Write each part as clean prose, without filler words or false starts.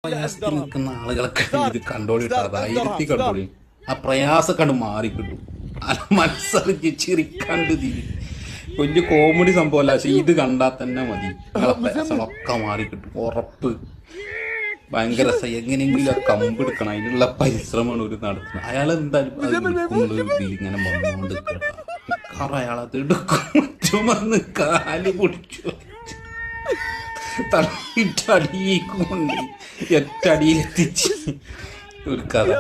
പ്രയാസത്തിൽ നിൽക്കുന്ന ആളുകളൊക്കെ ഇത് കണ്ടോളിട്ടാ കണ്ടോളി. ആ പ്രയാസം കണ്ട് മാറിക്കിട്ടും. മനസ്സറിഞ്ഞ് ചിരിക്കണ്ട് തീരും. വലിയ കോമഡി സംഭവമല്ല, പക്ഷെ ഇത് കണ്ടാൽ തന്നെ മതി. നിങ്ങളെ പ്രയാസങ്ങളൊക്കെ മാറിക്കിട്ടും, ഉറപ്പ്. ഭയങ്കര രസം. എങ്ങനെയെങ്കിലും ആ കമ്പെടുക്കണം, അതിനുള്ള പരിശ്രമമാണ് ഒരു നടത്തുന്നത്. അയാൾ എന്തായാലും ഇങ്ങനെ വന്നുകൊണ്ട് അയാളത് എടുക്കും, വന്ന് കാല് പൊടിച്ചു തള്ളിയിട്ടടിയിക്കൊണ്ട് എട്ടടിയിലെത്തിച്ച് ഒരു കഥ.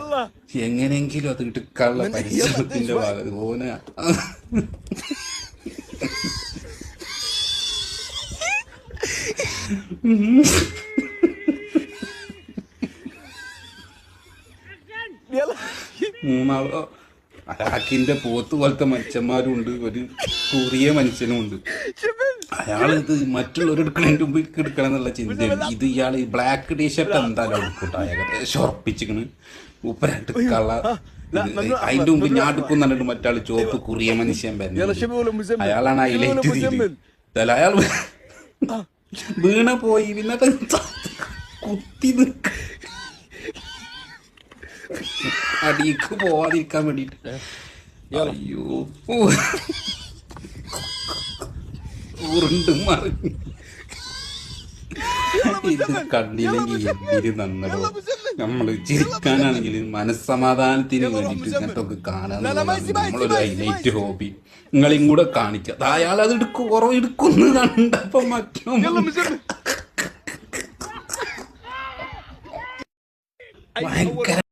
എങ്ങനെയെങ്കിലും അത് എടുക്കാനുള്ള പരിശ്രമത്തിന്റെ ഭാഗത്ത് ഓന മൂന്നാളോ അരാക്കിന്റെ പോത്ത് പോലത്തെ മനുഷ്യന്മാരും ഉണ്ട്, ഒരു കുറിയ മനുഷ്യനും ഉണ്ട്. അയാളിത് മറ്റുള്ളവർ എടുക്കണതിന്റെ മുമ്പ് എടുക്കണം എന്നുള്ള ചിന്തയാണ്. ഇത് ഇയാൾ ഈ ബ്ലാക്ക് ടീഷർട്ട് എന്തായാലും എടുക്കട്ടെ, ഏകദേശം ഉറപ്പിച്ചിക്കണ്. ഉപ്പരായിട്ട് കള്ള അതിന്റെ മുമ്പ് ഞാൻ എടുക്കും എന്നിട്ട് മറ്റാള് ചോപ്പ് കുറിയ മനുഷ്യൻ വരുന്നത്. അയാളാണ് ഹൈലൈറ്റ്. അയാൾ വീണ പോയി, പിന്നെ കുത്തി നിൽക്ക അടിക്ക് പോവാതിരിക്കാൻ വേണ്ടിട്ട്. അയ്യോ ഉരുണ്ട് മറിഞ്ഞു. ഇത് കണ്ടില്ലെങ്കിൽ എന്തിന് നന്നടോ. നമ്മള് ചിരിക്കാനാണെങ്കിൽ മനസ്സമാധാനത്തിന് വേണ്ടിട്ട് ഇങ്ങനത്തൊക്കെ കാണാന്നുള്ളതാണ് നമ്മളൊരു ഹൈലൈറ്റ് ഹോബി. നിങ്ങളെയും കൂടെ കാണിക്കാം. അയാൾ അത് എടുക്കും, കുറവ് എടുക്കുന്നു കണ്ടപ്പോ മറ്റോ ഭയങ്കര